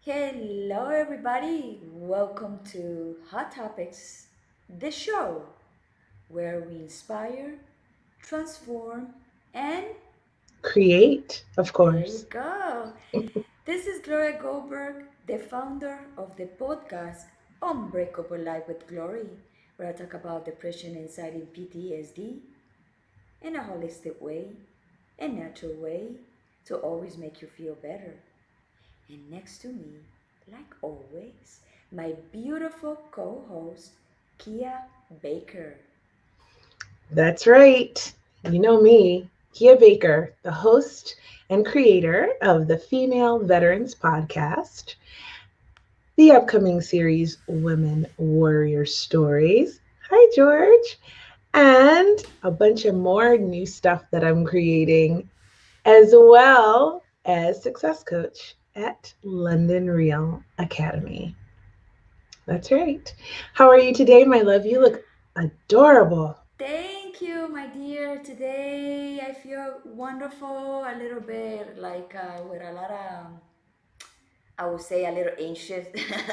Hello, everybody. Welcome to Hot Topics, the show where we inspire, transform, and Create, of there you course. go. This is Gloria Goldberg, the founder of the podcast Unbreakable Life with Glory, where I talk about depression, anxiety, and PTSD in a holistic way, a natural way to always make you feel better. And next to me, like always, my beautiful co host, Kia Baker. That's right. You know me, Kia Baker, the host and creator of the Female Veterans Podcast, the upcoming series Women Warrior Stories. Hi, George. And a bunch of more new stuff that I'm creating, as well as success coach at London Real Academy. That's right. How are you today, my love? You look adorable. Thank you, my dear. Today I feel wonderful, a little bit like with a lot of, I would say a little anxious,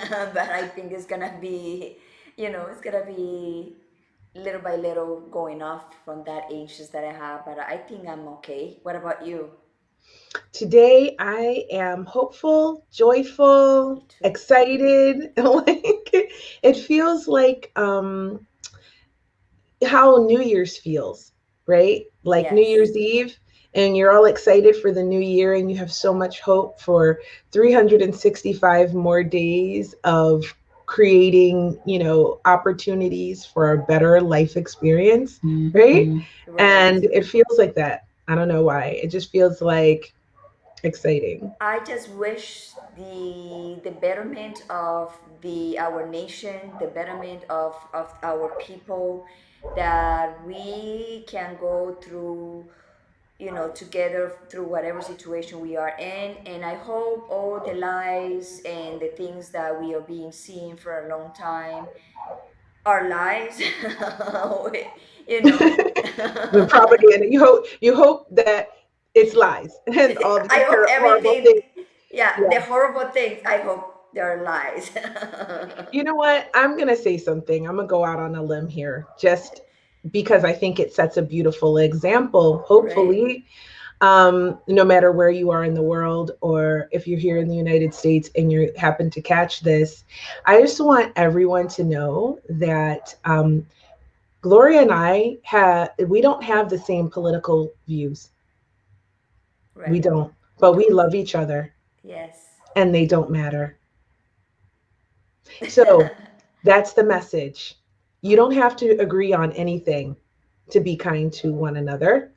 but I think it's gonna be, it's gonna be little by little going off from that anxious that I have, but I think I'm okay. What about you? Today I am hopeful, joyful, Me too. excited. Like it feels like how New Year's feels, right? Like New Yes. Year's Eve and you're all excited for the new year and you have so much hope for 365 more days of creating, opportunities for a better life experience, right? Right. And it feels like that. I don't know why. It just feels like exciting. I just wish the betterment of the our nation, the betterment of our people, that we can go through, together through whatever situation we are in. And I hope all the lies and the things that we are being seen for a long time are lies. you know. The propaganda. You hope that it's lies and all these I hope horrible everything, things. yeah, Yeah. the horrible things, I hope they're lies. You know what? I'm gonna say something. I'm gonna go out on a limb here, just because I think it sets a beautiful example. Right. Hopefully, no matter where you are in the world, or if you're here in the United States and you happen to catch this, I just want everyone to know that Gloria and I have we don't have the same political views. We Right. don't, We but we don't. love each other Yes. and they don't matter. So that's the message. You don't have to agree on anything to be kind to one another.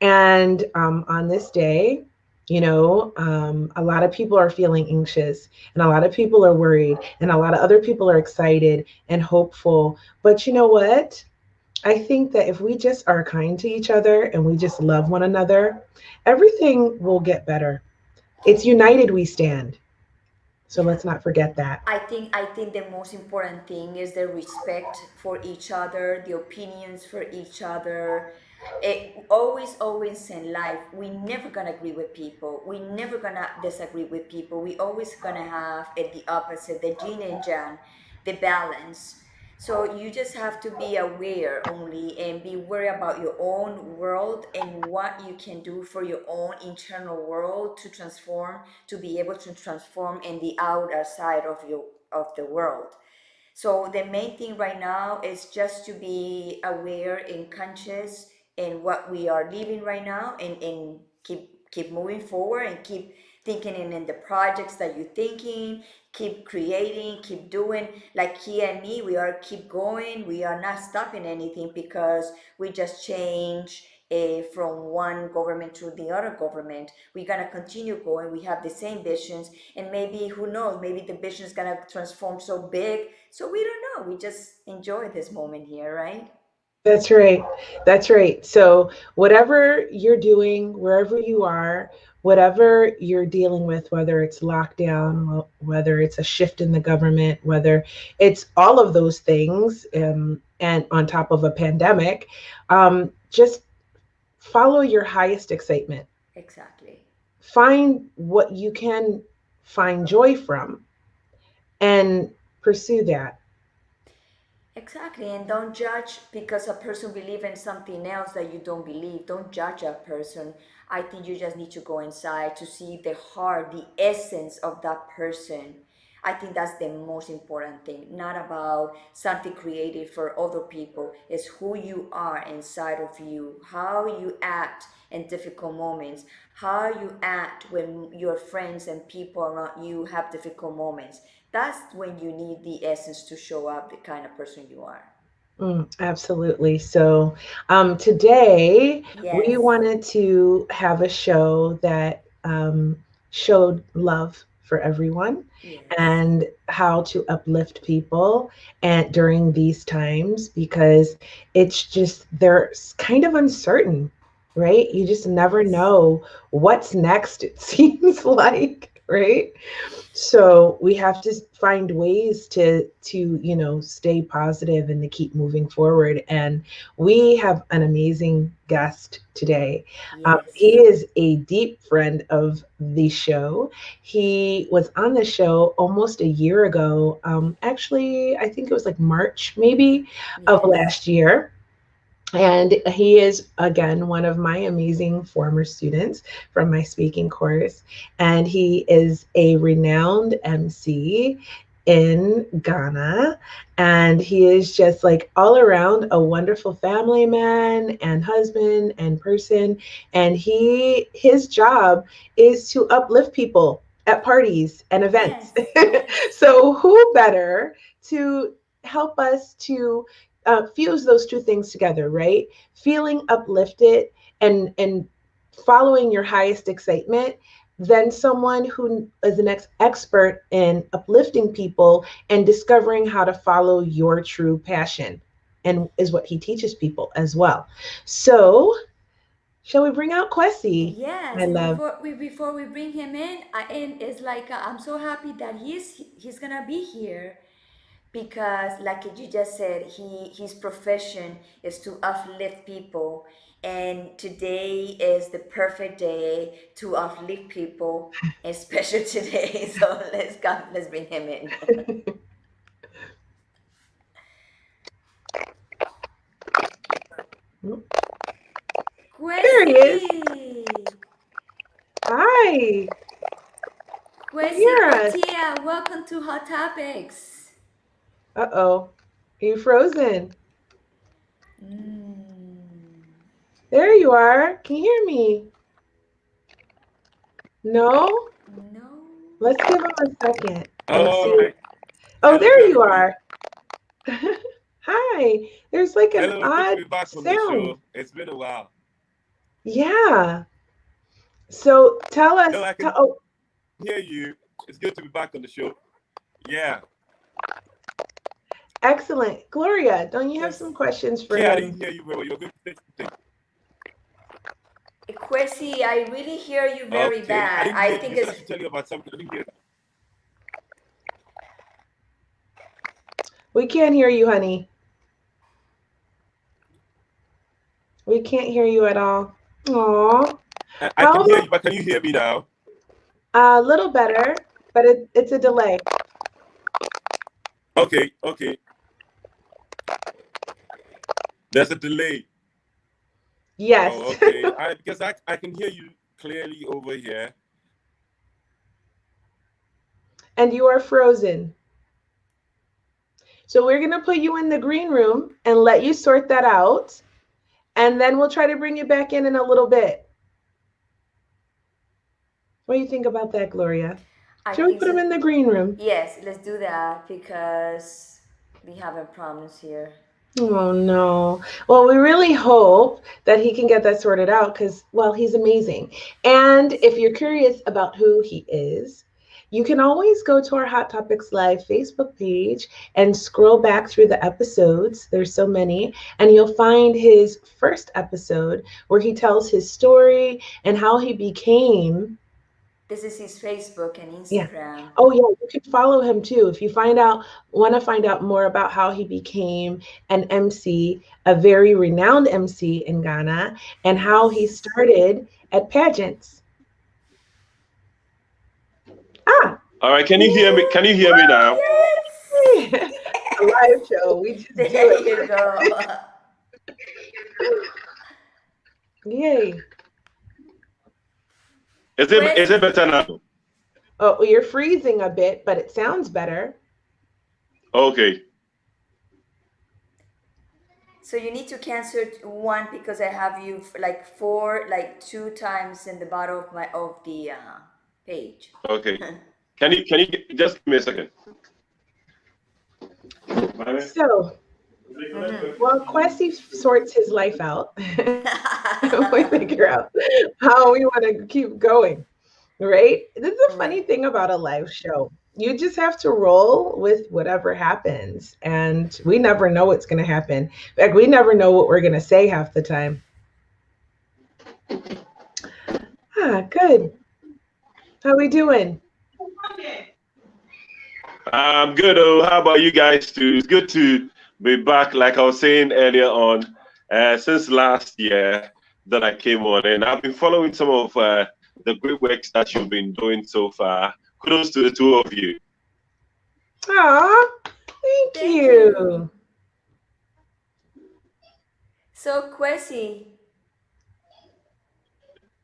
And on this day, a lot of people are feeling anxious and a lot of people are worried and a lot of other people are excited and hopeful. But you know what? I think that if we just are kind to each other and we just love one another, everything will get better. It's united we stand. So Yeah. let's not forget that. I think the most important thing is the respect for each other, the opinions for each other. Always in life, we never gonna agree with people. We never gonna disagree with people. We always gonna have the opposite, the yin and yang, the balance. So you just have to be aware only and be worried about your own world and what you can do for your own internal world to transform, to be able to transform in the outer side of the world. So the main thing right now is just to be aware and conscious in what we are living right now, and keep moving forward and keep thinking in the projects that you're thinking, keep creating, keep doing. Like he and me, we are keep going. We are not stopping anything because we just change from one government to the other government. We're gonna continue going. We have the same visions, and maybe who knows? Maybe the vision is gonna transform so big. So we don't know. We just enjoy this moment here, right? That's right. That's right. So, whatever you're doing, wherever you are, whatever you're dealing with, whether it's lockdown, whether it's a shift in the government, whether it's all of those things, and on top of a pandemic, just follow your highest excitement. Exactly. Find what you can find joy from and pursue that. Exactly, and don't judge because a person believes in something else that you don't believe. Don't judge a person. I think you just need to go inside to see the heart, the essence of that person. I think that's the most important thing. Not about something created for other people. It's who you are inside of you, how you act in difficult moments, how you act when your friends and people around you have difficult moments. That's when you need the essence to show up the kind of person you are. Absolutely. So today we Yes, wanted to have a show that showed love for everyone yes, and how to uplift people and during these times because it's just they're kind of uncertain, right? You just never yes, know what's next, it seems like, right? So we have to find ways to stay positive and to keep moving forward. And we have an amazing guest today. He yes, is a deep friend of the show. He was on the show almost a year ago. Actually, I think it was like March maybe of yes, last year. And he is, again, one of my amazing former students from my speaking course. And he is a renowned MC in Ghana. And he is just like all around a wonderful family man and husband and person. And his job is to uplift people at parties and events. yes, yes, So who better to help us to fuse those two things together, right? Feeling uplifted and following your highest excitement than someone who is an expert in uplifting people and discovering how to follow your true passion, and is what he teaches people as well. So, shall we bring out Kwesi? yes. I And love. before we bring him in, it's like I'm so happy that he's gonna be here because like you just said, his profession is to uplift people, and today is the perfect day to uplift people, especially today. So let's bring him in. There he is. Kwesi, Hi. Can you Kwesi hear us? Kwatia, welcome to Hot Topics. Uh-oh. Are you frozen? Mm, There you are. Can you hear me? No? no. Let's give him a second and All see. right. Oh, Hello to there you everybody. are. Hi. There's like an Hello, good to odd be back on the sound. show. It's been a while. Yeah. So tell No, us. I can Oh, hear you. It's good to be back on the show. Yeah. excellent. Gloria, don't you have Yes. some questions for Yeah, I him? didn't hear you very well. You're good. Kwesi, I really hear you very Okay. I bad. didn't I hear you. think You said it's I should tell you about something. I didn't hear that. We can't hear you, honey. We can't hear you at all. Aw. I How can hear about you, but can you hear me now? a little better, but it's a delay. Okay, okay. There's a delay. Oh, Yes. okay. Because I can hear you clearly over here. And you are frozen. So we're going to put you in the green room and let you sort that out. And then we'll try to bring you back in a little bit. What do you think about that, Gloria? I Should we think put him so. in the green room? Yes, let's do that because we having problems here. Oh, no. Well, we really hope that he can get that sorted out because, well, he's amazing. And if you're curious about who he is, you can always go to our Hot Topics Live Facebook page and scroll back through the episodes. There's so many. And you'll find his first episode where he tells his story and how he became. This is his Facebook and Yeah. Instagram. Oh, yeah. You can follow him too. If you want to find out more about how he became an MC, a very renowned MC in Ghana, and how he Yes. started at pageants. Ah, All right, can you hear me? Can you hear me now? Yes. A live show. We just do There it. you go. Yay. Is it Kwesi, better now? Oh, you're freezing a bit, but it sounds better. Okay. so you need to cancel one because I have you like four, like two times in the bottom of the page. Okay. Can you just give me a second? So, while Kwesi sorts his life out, we figure out how we want to keep going, right? This is a funny Right. thing about a live show. You just have to roll with whatever happens, and we never know what's going to happen. Like, we never know what we're going to say half the time. Good. How we doing? I'm good. Oh, how about you guys too? It's good to be back. Like I was saying earlier on, since last year that I came on, and I've been following some of the great works that you've been doing so far. Kudos to the two of you. Aw, thank Thank you. you. So Kwesi,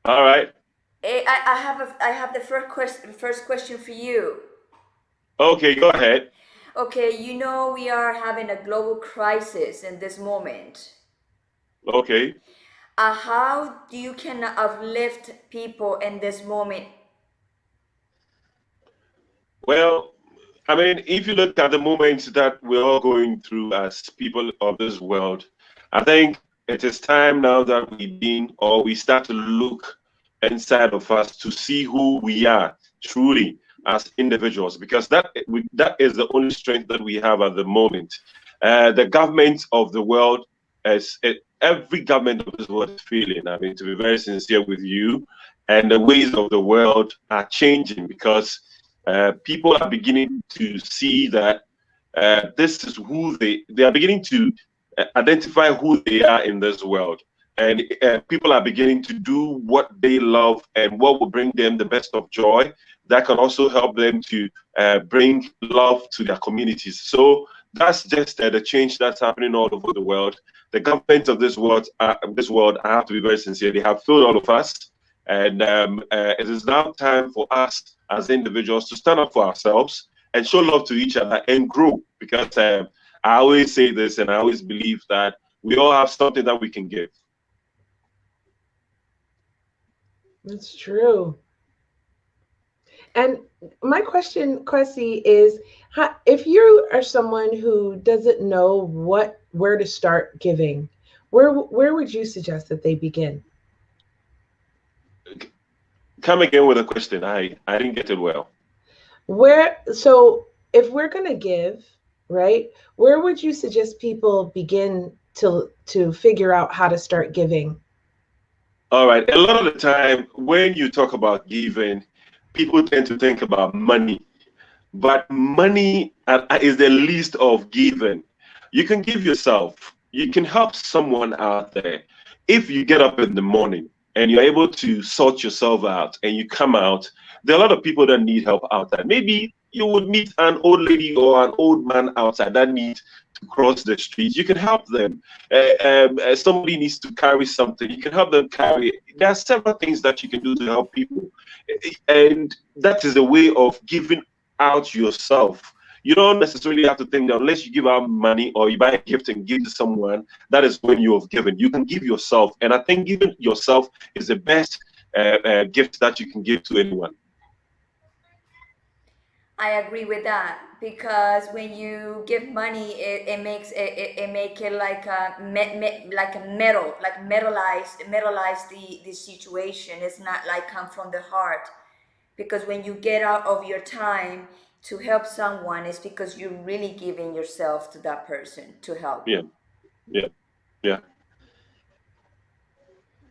All right. I have the first question for you. Okay, go ahead. Okay, you know we are having a global crisis in this moment. Okay. How do you can uplift people in this moment? Well, I mean, if you look at the moments that we're all going through as people of this world, I think it is time now that we start to look inside of us to see who we are truly as individuals, because that is the only strength that we have at the moment. The government of the world, every government of this world is failing. I mean, to be very sincere with you, and the ways of the world are changing because people are beginning to see that this is who they are beginning to identify who they are in this world, and people are beginning to do what they love and what will bring them the best of joy that can also help them to bring love to their communities. So that's just the change that's happening all over the world. The governments of this world, I have to be very sincere, they have failed all of us. And it is now time for us as individuals to stand up for ourselves and show love to each other and grow. Because I always say this and I always believe that we all have something that we can give. That's true. And my question, Kwesi, is if you are someone who doesn't know where to start giving, where would you suggest that they begin? Come again with a question. I didn't get it well. So if we're gonna give, right, where would you suggest people begin to figure out how to start giving? All right. A lot of the time, when you talk about giving, people tend to think about money, but money is the least of giving. You can give yourself, you can help someone out there. If you get up in the morning and you're able to sort yourself out and you come out, there are a lot of people that need help out there. Maybe you would meet an old lady or an old man outside that needs to cross the street. You can help them. Somebody needs to carry something. You can help them carry it. There are several things that you can do to help people. And that is a way of giving out yourself. You don't necessarily have to think that unless you give out money or you buy a gift and give to someone, that is when you have given. You can give yourself. And I think giving yourself is the best gift that you can give to anyone. I agree with that because when you give money, it makes it make it like like a metal, like metalize the situation. It's not like come from the heart because when you get out of your time to help someone, it's because you're really giving yourself to that person to help. Yeah, yeah, yeah,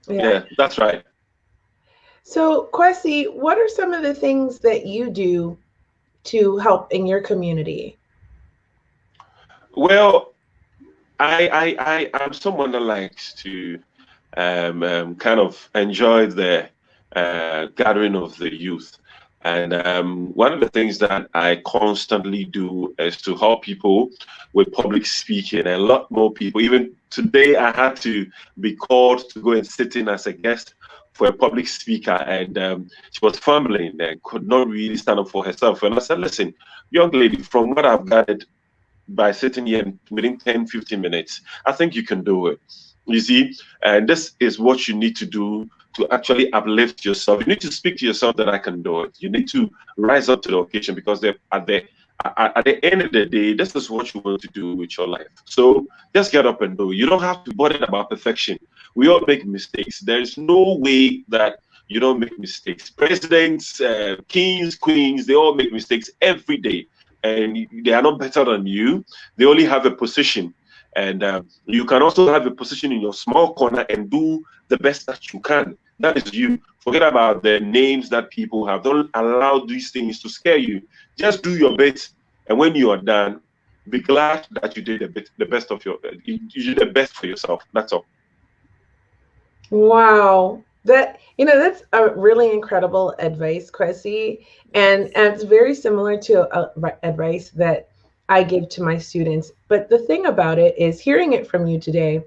yeah. That's right. So, Kwesi, what are some of the things that you do to help in your community? Well, I'm someone that likes to kind of enjoy the gathering of the youth. And one of the things that I constantly do is to help people with public speaking. A lot more people. Even today, I had to be called to go and sit in as a guest for a public speaker, and she was fumbling and could not really stand up for herself. And I said, listen, young lady, from what I've gathered by sitting here within 10, 15 minutes, I think you can do it. You see, and this is what you need to do to actually uplift yourself. You need to speak to yourself that I can do it. You need to rise up to the occasion, because at the end of the day, this is what you want to do with your life. So just get up and do it. You don't have to bother about perfection. We all make mistakes. There is no way that you don't make mistakes. Presidents, kings, queens, they all make mistakes every day. And they are not better than you. They only have a position. And you can also have a position in your small corner and do the best that you can. That is you. Forget about the names that people have. Don't allow these things to scare you. Just do your bit. And when you are done, be glad that you did the best of you did the best for yourself. That's all. Wow. That's a really incredible advice, Kwesi. And it's very similar to advice that I give to my students. But the thing about it is, hearing it from you today,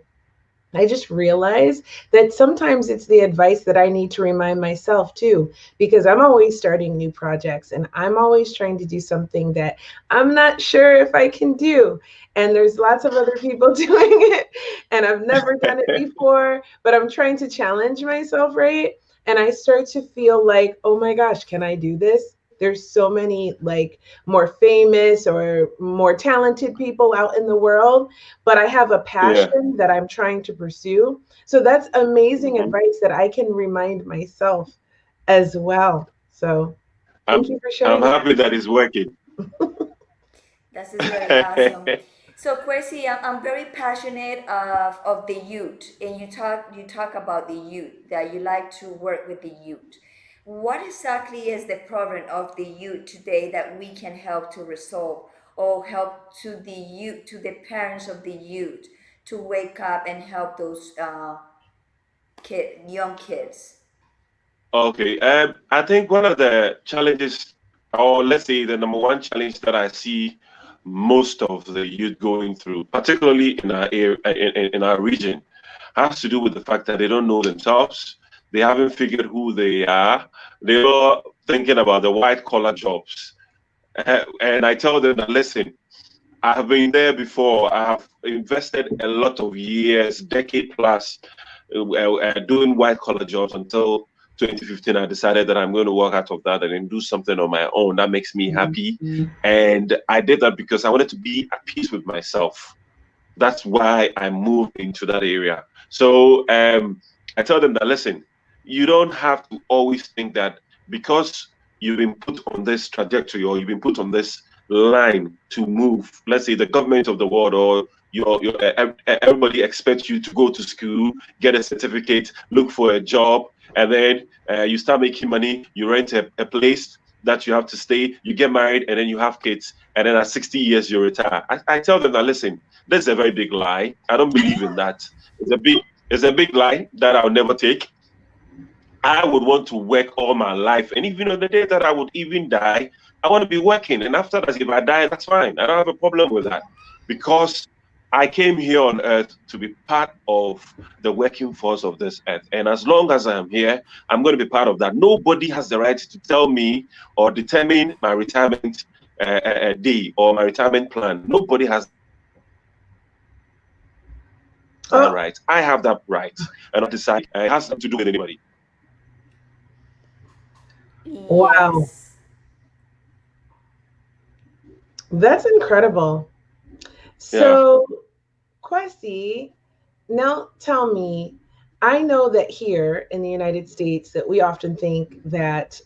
I just realized that sometimes it's the advice that I need to remind myself too, because I'm always starting new projects and I'm always trying to do something that I'm not sure if I can do. And there's lots of other people doing it and I've never done it before, but I'm trying to challenge myself, right? And I start to feel like, oh my gosh, can I do this? There's so many like more famous or more talented people out in the world, but I have a Yeah. passion that I'm trying to pursue. So that's amazing Mhm. advice that I can remind myself as well. So thank you I'm for I'm sharing happy that it's working. That is very awesome. So Kwesi, I'm very passionate of the youth, and you talk about the youth, that you like to work with the youth. What exactly is the problem of the youth today that we can help to resolve, or help to the youth, to the parents of the youth, to wake up and help those young kids? Okay. I think one of the challenges, or let's say the number one challenge that I see most of the youth going through, particularly in our area, in our region, has to do with the fact that they don't know themselves. They haven't figured who they are. They're all thinking about the white collar jobs. And I tell them that, listen, I have been there before. I have invested a lot of years, decade plus, doing white collar jobs until 2015. I decided that I'm going to work out of that and then do something on my own that makes me happy. And I did that because I wanted to be at peace with myself. That's why I moved into that area. So I tell them that, listen, you don't have to always think that because you've been put on this trajectory or you've been put on this line to move, let's say the government of the world or everybody expects you to go to school, get a certificate, look for a job, and then you start making money, you rent a place that you have to stay, you get married, and then you have kids, and then at 60 years you retire. I tell them that, listen, that's a very big lie. I don't believe in that. It's a big lie that I'll never take. I would want to work all my life. And even on the day that I would even die, I want to be working. And after that, if I die, that's fine. I don't have a problem with that. Because I came here on earth to be part of the working force of this earth. And as long as I am here, I'm going to be part of that. Nobody has the right to tell me or determine my retirement day or my retirement plan. Nobody has that right. I have that right. And not to decide. Oh, It has nothing to do with anybody. wow. Yes. That's incredible. Yeah. So, Kwesi, now tell me, I know that here in the United States that we often think that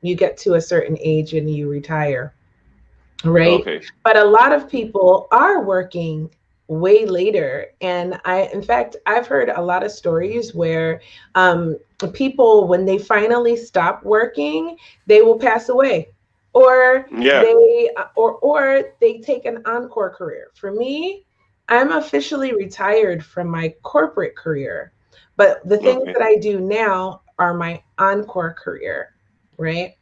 you get to a certain age and you retire, right? Okay. But a lot of people are working way later. And in fact, I've heard a lot of stories where people, when they finally stop working, they will pass away, or Yeah. they take an encore career. For me, I'm officially retired from my corporate career, but the things Okay. that I do now are my encore career, right?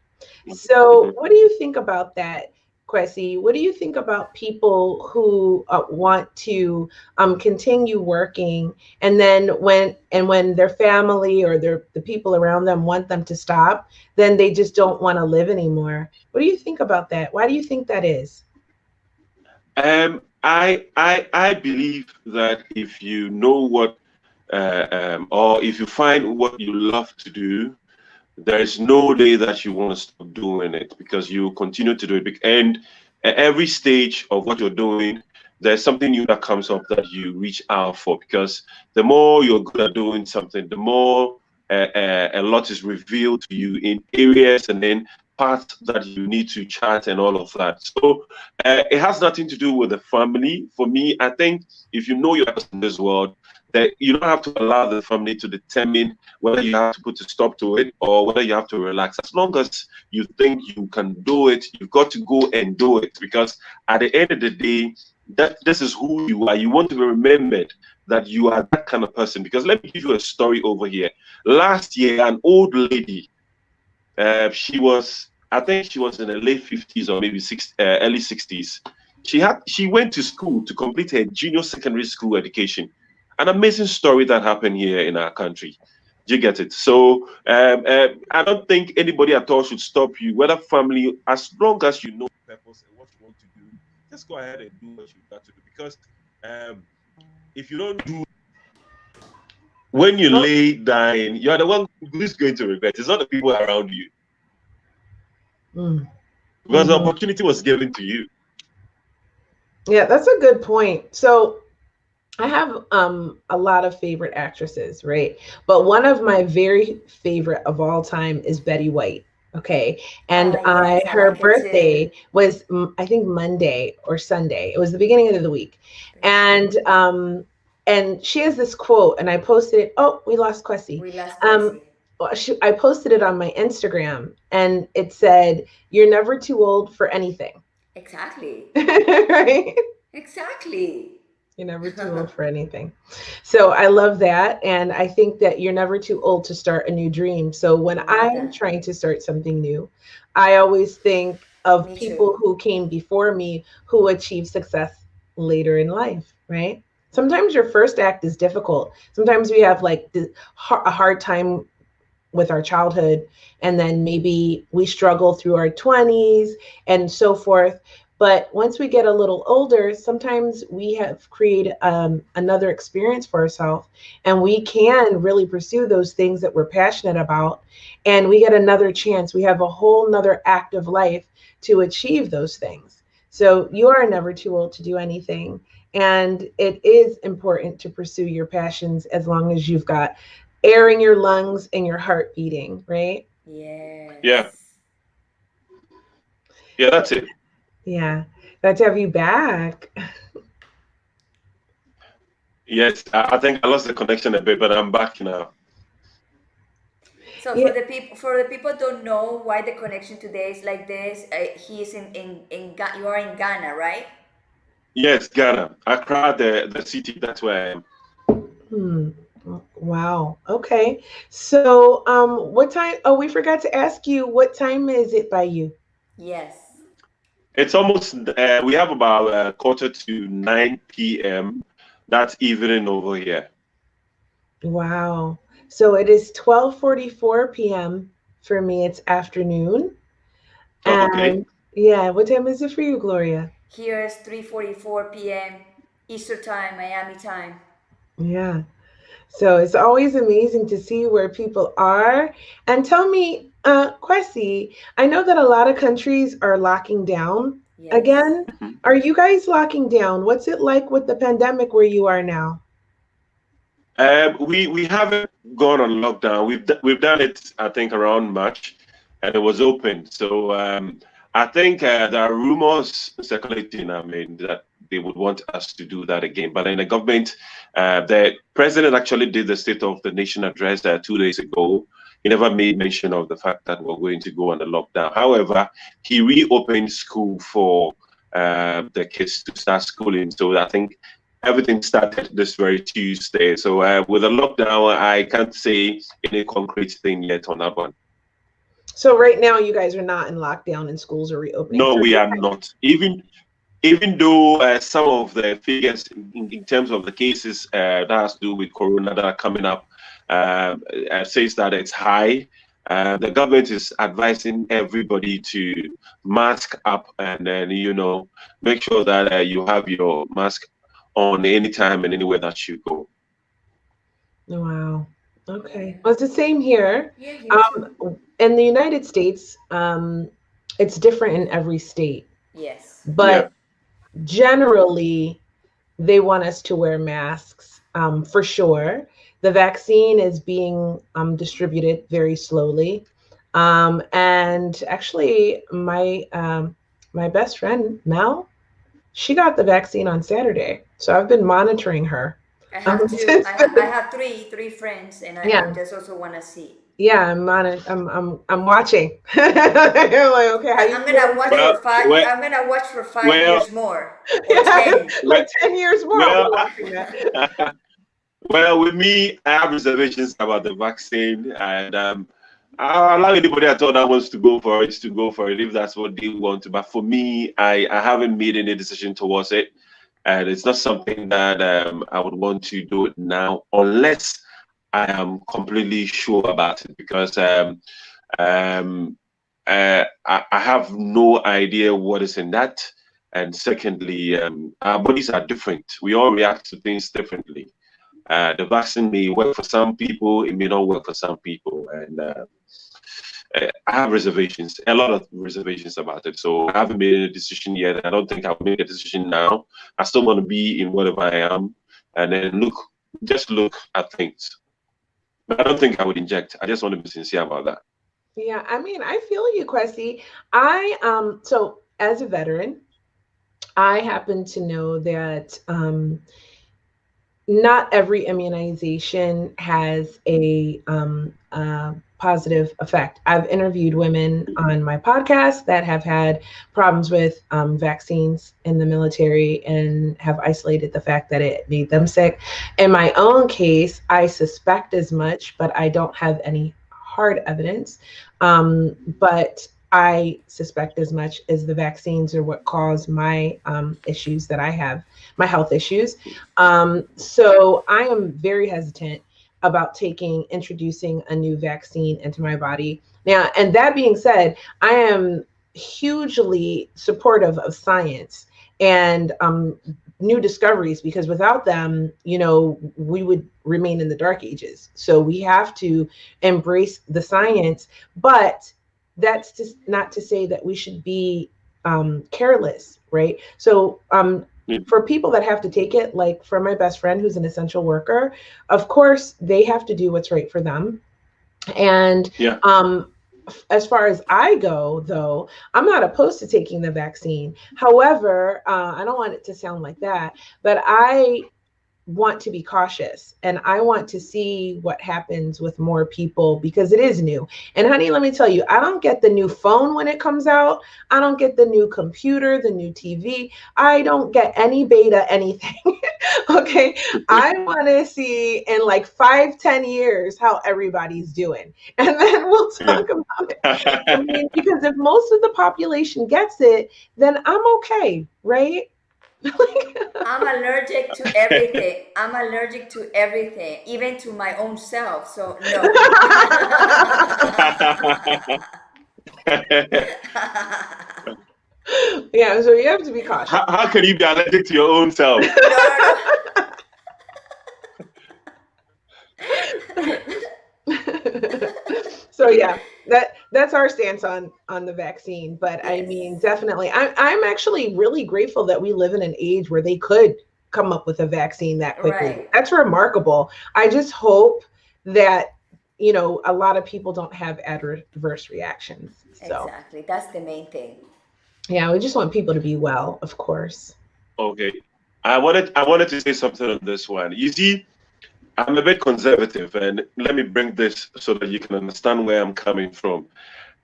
So, what do you think about that, Kwesi? What do you think about people who want to continue working, and then when their family or the people around them want them to stop, then they just don't want to live anymore? What do you think about that? Why do you think that is? I believe that if you know what, or if you find what you love to do, there is no day that you want to stop doing it, because you continue to do it. And at every stage of what you're doing, there's something new that comes up that you reach out for, because the more you're good at doing something, the more a lot is revealed to you in areas and then parts that you need to chart and all of that. So it has nothing to do with the family. For me, I think if you know your purpose in this world, that you don't have to allow the family to determine whether you have to put a stop to it or whether you have to relax. As long as you think you can do it, you've got to go and do it, because at the end of the day, that this is who you are. You want to be remembered that you are that kind of person. Because let me give you a story over here. Last year, an old lady, I think she was in her late 50s or maybe early 60s. She went to school to complete her junior secondary school education. An amazing story that happened here in our country. Do you get it? So I don't think anybody at all should stop you, whether family, as long as you know purpose and what you want to do, just go ahead and do what you've got to do. Because if you don't do, when you lay dying, you're the one who's going to regret. It's not the people around you. Because the opportunity was given to you. Yeah, that's a good point. So I have a lot of favorite actresses, right? But one of my very favorite of all time is Betty White. Okay. And Yes, I her like her birthday too. was, I think, Monday or Sunday. It was the beginning of the week. And she has this quote, and I posted it. Oh, we lost Kwesi. We lost Um, Kwesi. I posted it on my Instagram, and it said, "You're never too old for anything." Exactly. Right? Exactly. You're never too old for anything. So I love that. And I think that you're never too old to start a new dream. So when I love I'm that. trying to start something new, I always think of Me people too. who came before me who achieved success later in life, right? Sometimes your first act is difficult. Sometimes we have like a hard time with our childhood, and then maybe we struggle through our 20s and so forth. But once we get a little older, sometimes we have created another experience for ourselves, and we can really pursue those things that we're passionate about, and we get another chance. We have a whole nother active life to achieve those things. So you are never too old to do anything, and it is important to pursue your passions as long as you've got air in your lungs and your heart beating, right? Yeah. Yes. Yeah, that's it. Yeah. Glad to have you back. Yes, I think I lost the connection a bit, but I'm back now. So Yeah. for the people don't know why the connection today is like this, he's you are in Ghana, right? Yes, Ghana, Accra, the city. That's where I am. Hmm. Wow. Okay. So, what time? Oh, we forgot to ask you, what time is it by you? Yes. It's almost. We have about 8:45 p.m. that evening over here. Wow. So it is 12:44 p.m. For me. It's afternoon. Oh, okay. And yeah, what time is it for you, Gloria? Here is 3:44 p.m. Eastern time, Miami time. Yeah. So it's always amazing to see where people are. And tell me, Kwesi, I know that a lot of countries are locking down Yes. again. Are you guys locking down? What's it like with the pandemic where you are now? We haven't gone on lockdown. We've done it, I think, around March, and it was open. So I think there are rumors circulating. I mean, that they would want us to do that again. But in the government, the president actually did the State of the Nation address 2 days ago. He never made mention of the fact that we're going to go on a lockdown. However, he reopened school for the kids to start schooling. So I think everything started this very Tuesday. So with the lockdown, I can't say any concrete thing yet on that one. So right now, you guys are not in lockdown and schools are reopening. No, So we are not. Even though some of the figures in terms of the cases that has to do with corona that are coming up says that it's high. The government is advising everybody to mask up and then make sure that you have your mask on anytime and anywhere that you go. wow. Okay. Well, it's the same here. Yeah, here too. In the United States, it's different in every state, Yes. but generally, they want us to wear masks for sure. The vaccine is being distributed very slowly. And actually, my best friend, Mel, she got the vaccine on Saturday. So I've been monitoring her. I have two. Since I have three friends, and I yeah. just also want to see. Yeah, I'm watching. I'm like, okay, how you I'm gonna feeling watch today? for Well, five. well, I'm gonna watch for five well, years more or Yeah, 10. well, like 10 years more, I'll be well, watching that. well, with me, I have reservations about the vaccine, and I'll allow anybody at all that wants to go for it to go for it if that's what they want to. But for me, I haven't made any decision towards it, and it's not something that I would want to do it now unless I am completely sure about it because um, I have no idea what is in that. And secondly, our bodies are different. We all react to things differently. The vaccine may work for some people, it may not work for some people. And I have reservations, a lot of reservations about it. So I haven't made a decision yet. I don't think I'll make a decision now. I still want to be in whatever I am and then just look at things. But I don't think I would inject. I just want to be sincere about that. Yeah, I mean, I feel you, Kwesi. So as a veteran, I happen to know that not every immunization has a positive effect. I've interviewed women on my podcast that have had problems with vaccines in the military and have isolated the fact that it made them sick. In my own case, I suspect as much, but I don't have any hard evidence. But I suspect as much as the vaccines are what caused my issues that I have, my health issues. So I am very hesitant about introducing a new vaccine into my body. Now, and that being said, I am hugely supportive of science and new discoveries because without them, we would remain in the dark ages. So we have to embrace the science, but that's just not to say that we should be careless, right? So for people that have to take it, like for my best friend who's an essential worker, of course they have to do what's right for them. And as far as I go, though, I'm not opposed to taking the vaccine. However, I don't want it to sound like that, but I want to be cautious and I want to see what happens with more people because it is new. And honey, let me tell you, I don't get the new phone when it comes out. I don't get the new computer, the new TV. I don't get any beta, anything. Okay. I want to see in like 5-10 years how everybody's doing. And then we'll talk about it. I mean, because if most of the population gets it, then I'm okay, right? I'm allergic to everything. I'm allergic to everything, even to my own self. So no. Yeah, so you have to be cautious. How can you be allergic to your own self? So yeah, that's our stance on the vaccine. But yes. I mean, definitely, I'm actually really grateful that we live in an age where they could come up with a vaccine that quickly. Right. That's remarkable. I just hope that a lot of people don't have adverse reactions. So. Exactly, that's the main thing. Yeah, we just want people to be well, of course. Okay, I wanted to say something on this one. You see, I'm a bit conservative, and let me bring this so that you can understand where I'm coming from.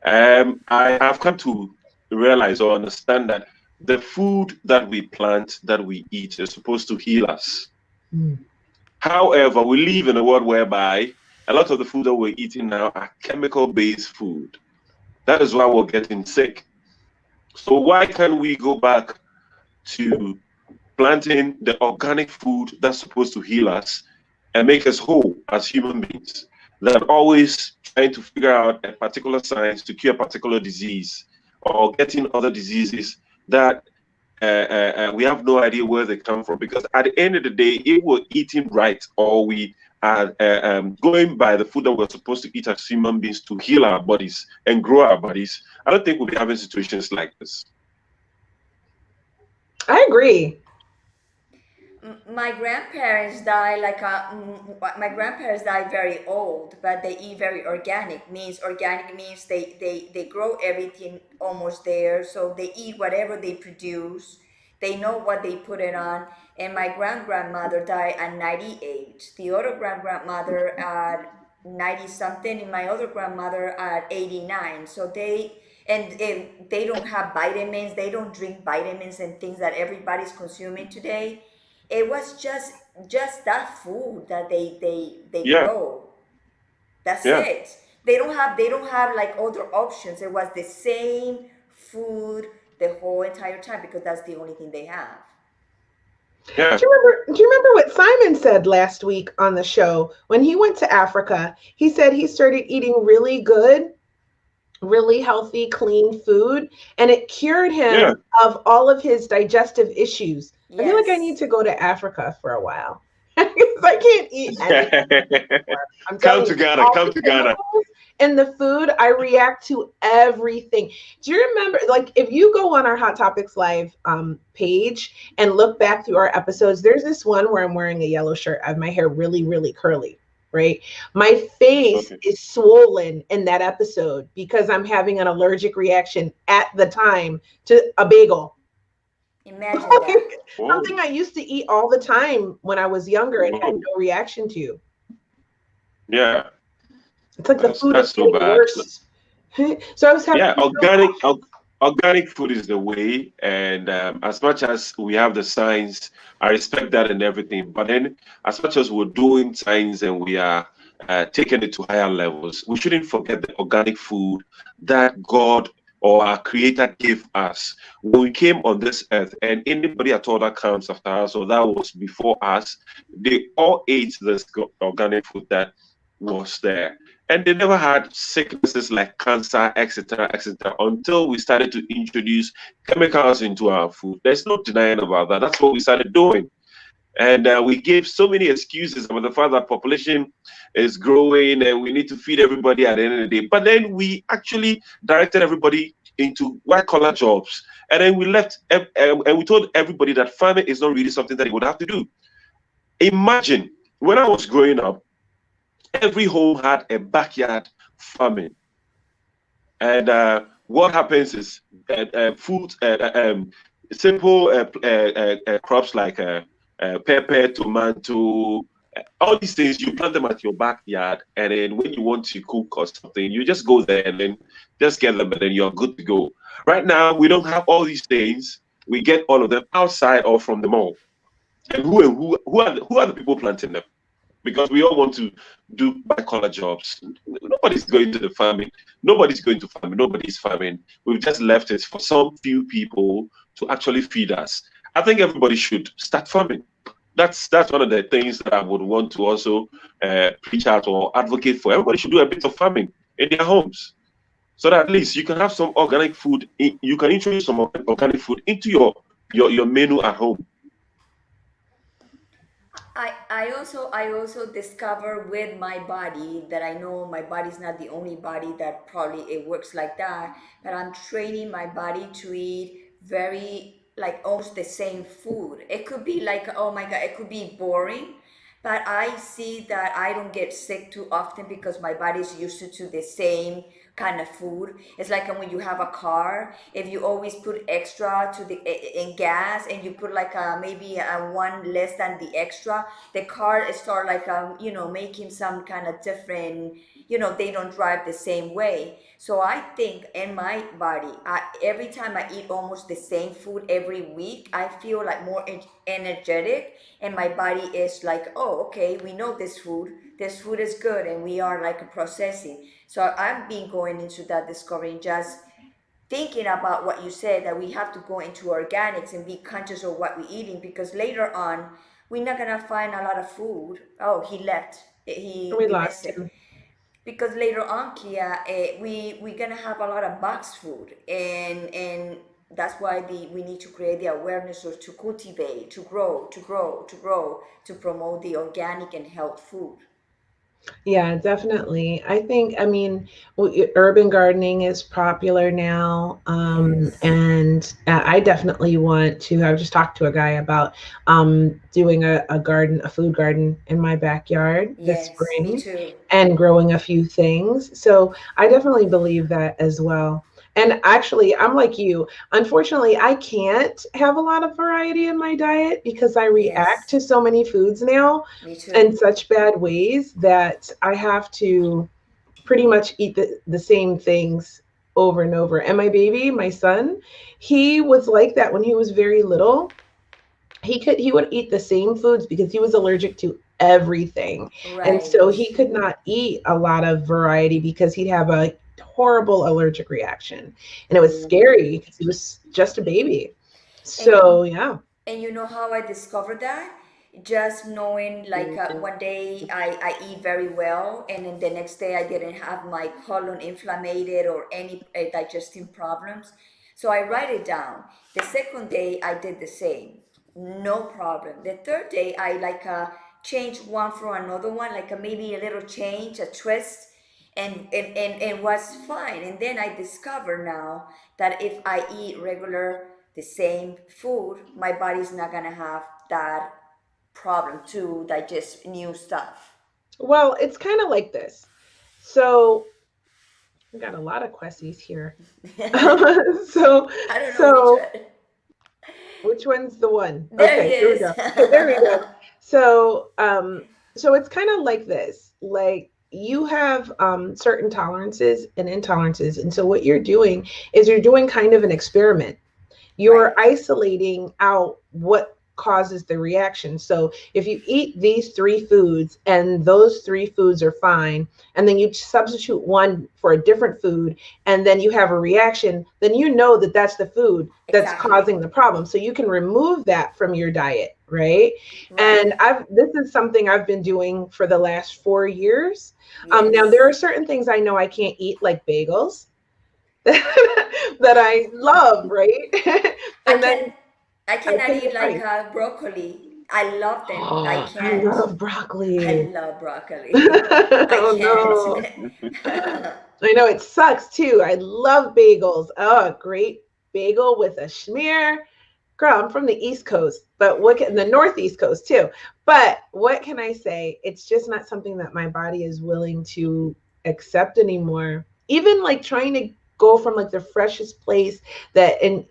I have come to realize or understand that the food that we plant, that we eat, is supposed to heal us. Mm. However, we live in a world whereby a lot of the food that we're eating now are chemical-based food. That is why we're getting sick. So why can't we go back to planting the organic food that's supposed to heal us and make us whole as human beings, than always trying to figure out a particular science to cure a particular disease or getting other diseases that we have no idea where they come from. Because at the end of the day, if we're eating right or we are going by the food that we're supposed to eat as human beings to heal our bodies and grow our bodies, I don't think we'll be having situations like this. I agree. My grandparents died my grandparents died very old, but they eat very organic. Means organic means they grow everything almost there, so they eat whatever they produce. They know what they put it on. And my grandmother died at 98. The other grandmother at 90 something, and my other grandmother at 89. So and they don't have vitamins. They don't drink vitamins and things that everybody's consuming today. It was just that food that they Yeah, grow. That's yeah, it. They don't have like other options. It was the same food the whole entire time because that's the only thing they have. yeah, Do you remember what Simon said last week on the show when he went to Africa? He said he started eating really good, really healthy, clean food, and it cured yeah. him of all of his digestive issues. I feel like I need Yes. to go to Africa for a while because I can't eat anything anymore. I'm Come telling you, together, all come the together. chemicals in the food, I react to everything. Do you remember, like, if you go on our Hot Topics Live page and look back through our episodes, there's this one where I'm wearing a yellow shirt. I have my hair really, really curly, right? My face Okay. is swollen in that episode because I'm having an allergic reaction at the time to a bagel. Imagine that. Oh, Something I used to eat all the time when I was younger and had oh, no reaction to. yeah. It's like the food is That's so getting bad. worse. So I was having Yeah, organic food is the way, and as much as we have the science, I respect that and everything. But then, as much as we're doing science and we are taking it to higher levels, we shouldn't forget the organic food that God or our Creator gave us when we came on this earth. And anybody at all that comes after us or that was before us, they all ate this organic food that was there, and they never had sicknesses like cancer, etc., etc., until we started to introduce chemicals into our food. There's no denying about that. That's what we started doing. And we gave so many excuses about the fact that population is growing and we need to feed everybody at the end of the day. But then we actually directed everybody into white collar jobs. And then we left and we told everybody that farming is not really something that they would have to do. Imagine when I was growing up, every home had a backyard farming. And what happens is food, simple crops like pepper, tomato, all these things, you plant them at your backyard. And then when you want to cook or something, you just go there and then just get them and then you're good to go. Right now, we don't have all these things. We get all of them outside or from the mall. And who are the people planting them? Because we all want to do white collar jobs. Nobody's going to the farming. Nobody's going to farming. Nobody's farming. We've just left it for some few people to actually feed us. I think everybody should start farming. That's one of the things that I would want to also preach out or advocate for. Everybody should do a bit of farming in their homes, so that at least you can have some organic food. You can introduce some organic food into your menu at home. I also discover with my body that I know my body's not the only body that probably it works like that, but I'm training my body to eat very like almost the same food. It could be like, oh my god, it could be boring, but I see that I don't get sick too often because my body's used to the same kind of food. It's like when you have a car, if you always put extra to the in gas and you put like maybe one less than the extra, the car start like making some kind of different they don't drive the same way. So I think in my body, every time I eat almost the same food every week, I feel like more energetic, and my body is like, oh, okay, we know this food is good, and we are like processing. So I've been going into that discovery, just thinking about what you said, that we have to go into organics and be conscious of what we're eating, because later on we're not gonna find a lot of food. Oh, he left. We We miss lost it. him. Because later on, Kia, we're gonna have a lot of box food, and that's why we need to create the awareness, or to cultivate, to grow, to promote the organic and health food. Yeah, definitely. I think, I mean, urban gardening is popular now. Yes, And I definitely want to. I just talked to a guy about doing a garden, a food garden in my backyard this yes, me spring too. and growing a few things. So I definitely believe that as well. And actually, I'm like you. Unfortunately, I can't have a lot of variety in my diet because I react Yes, to so many foods now me too. in such bad ways that I have to pretty much eat the same things over and over. And my baby, my son, he was like that when he was very little. He would eat the same foods because he was allergic to everything. And Right. so he could not eat a lot of variety because he'd have a horrible allergic reaction. And it was scary because he was just a baby. And So, yeah. And you know how I discovered that? Just knowing, like, one day I eat very well, and then the next day I didn't have my colon inflamed or any digestive problems. So I write it down. The second day I did the same, no problem. The third day I like changed one for another one, like maybe a little change, a twist, and was fine. And then I discover now that if I eat regular the same food, my body's not gonna have that problem to digest new stuff. Well, it's kind of like this. So, we got a lot of Kwesi's here. I so don't know which so one. which one's the one? There he Okay, here we is. go. There we go. So it's kind of like this. Like you have certain tolerances and intolerances, and so what you're doing is you're doing kind of an experiment. You're Right, isolating out what causes the reaction. So if you eat these three foods and those three foods are fine, and then you substitute one for a different food, and then you have a reaction, then you know that that's the food that's exactly. causing the problem. So you can remove that from your diet, right? Right. And this is something I've been doing for the last 4 years. Now there Yes. are certain things I know I can't eat, like bagels, that I love, right? I And then can I I cannot pay the eat like price. broccoli. I love them. I Oh, I can't. love I broccoli. love broccoli. I Oh no. can't. I know it sucks too. I love bagels. Oh, a great bagel with a schmear. Girl, I'm from the East Coast, but the Northeast Coast too. But what can I say? It's just not something that my body is willing to accept anymore. Even like trying to go from like the freshest place that, and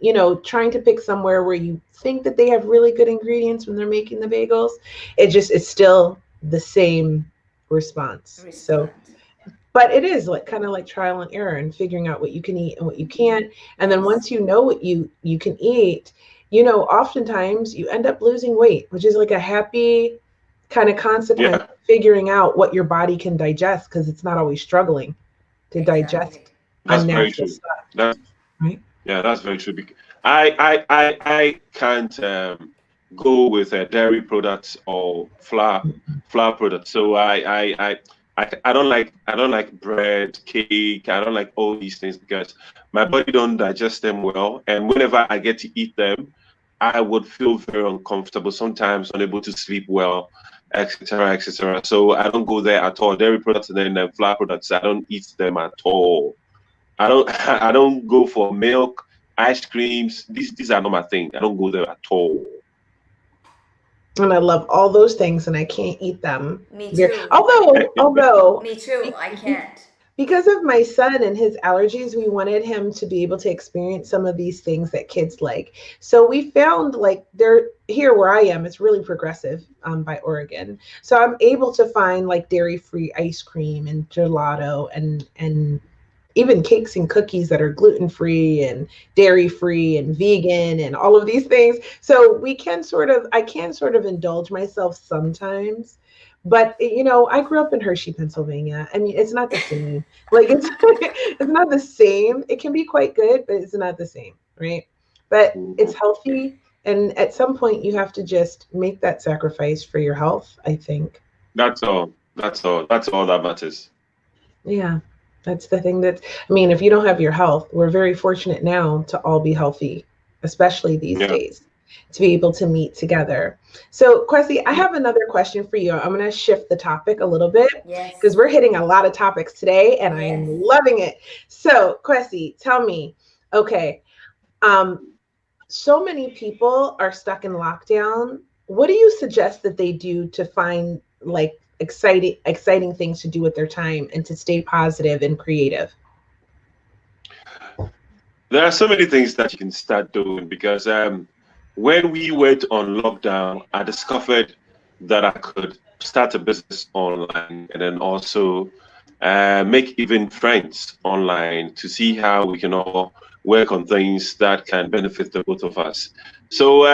trying to pick somewhere where you think that they have really good ingredients when they're making the bagels, it's still the same response. So, Respond. but it is like kind of like trial and error and figuring out what you can eat and what you can't. And then Yes. once you know what you can eat, oftentimes you end up losing weight, which is like a happy kind of consequence Yeah, of figuring out what your body can digest, because it's not always struggling to Exactly. digest that's very unnatural true. stuff, That's right? Yeah, that's very true. I can't go with dairy products or flour products. So I don't like bread, cake. I don't like all these things because my body don't digest them well. And whenever I get to eat them, I would feel very uncomfortable. Sometimes unable to sleep well, etc., etc. So I don't go there at all. Dairy products and then flour products, I don't eat them at all. I don't I don't go for milk, ice creams. These are not my thing. I don't go there at all. And I love all those things, and I can't eat them. Me Very, too. although Me too. I can't. because of my son and his allergies, we wanted him to be able to experience some of these things that kids like. So we found like here where I am, it's really progressive by Oregon. So I'm able to find like dairy-free ice cream and gelato and even cakes and cookies that are gluten-free and dairy-free and vegan and all of these things. So I can sort of indulge myself sometimes. But I grew up in Hershey, Pennsylvania. I mean, it's not the same. Like it's not the same. It can be quite good, but it's not the same, right? But it's healthy, and at some point you have to just make that sacrifice for your health, I think. That's all. That's all. That's all that matters. Yeah. That's the thing I mean, if you don't have your health, we're very fortunate now to all be healthy, especially these days, to be able to meet together. So, Kwesi, I have another question for you. I'm going to shift the topic a little bit because we're hitting a lot of topics today and I'm loving it. So, Kwesi, tell me, okay, so many people are stuck in lockdown. What do you suggest that they do to find like exciting things to do with their time and to stay positive and creative? There are so many things that you can start doing because when we went on lockdown, I discovered that I could start a business online and then also make even friends online to see how we can all work on things that can benefit the both of us. So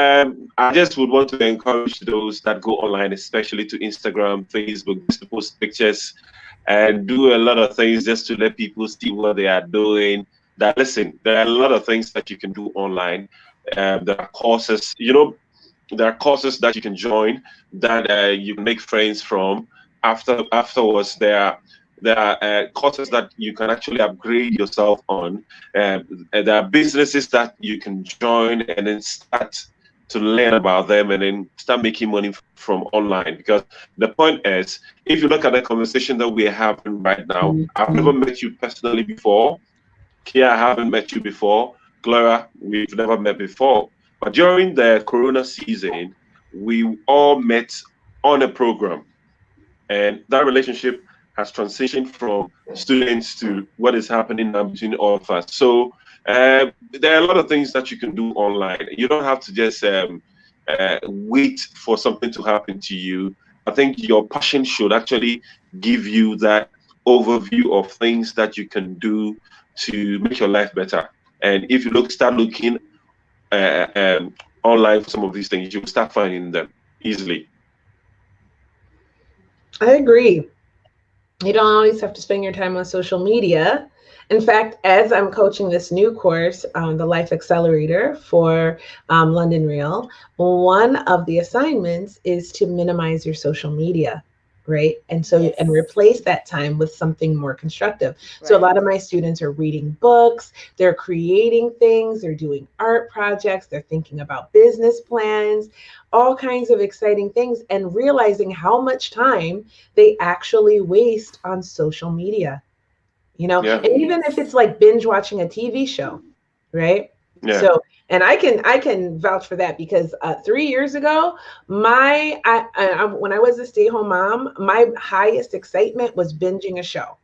I just would want to encourage those that go online, especially to Instagram, Facebook, just to post pictures and do a lot of things just to let people see what they are doing. That listen, there are a lot of things that you can do online. There are courses, there are courses that you can join that you can make friends from. Afterwards, there are courses that you can actually upgrade yourself on. And there are businesses that you can join and then start to learn about them and then start making money from online. Because the point is, if you look at the conversation that we're having right now, I've never met you personally before. Kia, I haven't met you before. Gloria, we've never met before. But during the Corona season, we all met on a program. And that relationship has transitioned from students to what is happening now between all of us. So there are a lot of things that you can do online. You don't have to just wait for something to happen to you. I think your passion should actually give you that overview of things that you can do to make your life better. And if you start looking online for some of these things, you'll start finding them easily. I agree. You don't always have to spend your time on social media. In fact, as I'm coaching this new course, the Life Accelerator for London Real, one of the assignments is to minimize your social media, right? And so, and replace that time with something more constructive. Right. So a lot of my students are reading books, they're creating things, they're doing art projects, they're thinking about business plans, all kinds of exciting things, and realizing how much time they actually waste on social media. And even if it's like binge watching a TV show, right? Yeah. So, and I can vouch for that because 3 years ago, when I was a stay-at-home mom, my highest excitement was binging a show,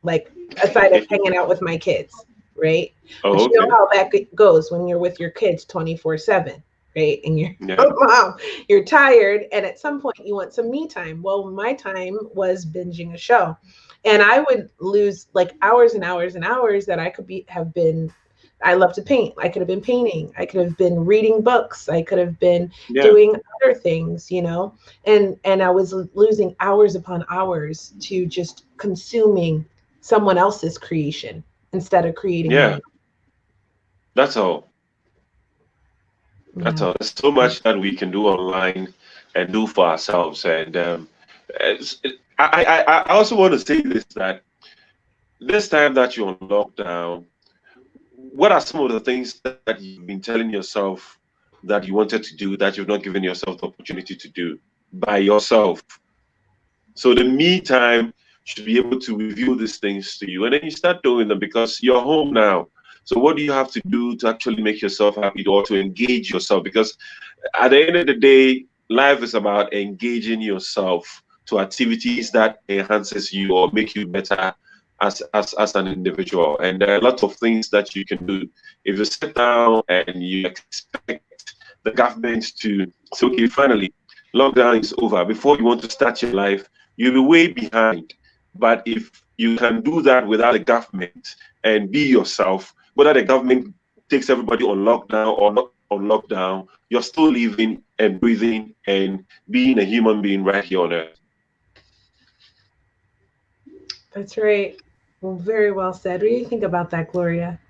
like aside of hanging out with my kids, right? Oh, but you know how that goes when you're with your kids 24/7. Right? And you're mom, you're tired, and at some point you want some me time. Well, my time was binging a show, and I would lose like hours and hours and hours that I could have been. I love to paint. I could have been painting. I could have been reading books. I could have been doing other things, and I was losing hours upon hours to just consuming someone else's creation instead of creating my own. That's all. That's all. There's so much that we can do online and do for ourselves. And I also want to say this, that this time that you're on lockdown, what are some of the things that you've been telling yourself that you wanted to do that you've not given yourself the opportunity to do by yourself? So the me time should be able to reveal these things to you, and then you start doing them because you're home now. So what do you have to do to actually make yourself happy or to engage yourself? Because at the end of the day, life is about engaging yourself to activities that enhances you or make you better as an individual. And there are lots of things that you can do. If you sit down and you expect the government to say, okay, finally, lockdown is over, before you want to start your life, you'll be way behind. But if you can do that without the government and be yourself, whether the government takes everybody on lockdown or not on lockdown, you're still living and breathing and being a human being right here on earth. That's right. Well, very well said. What do you think about that, Gloria?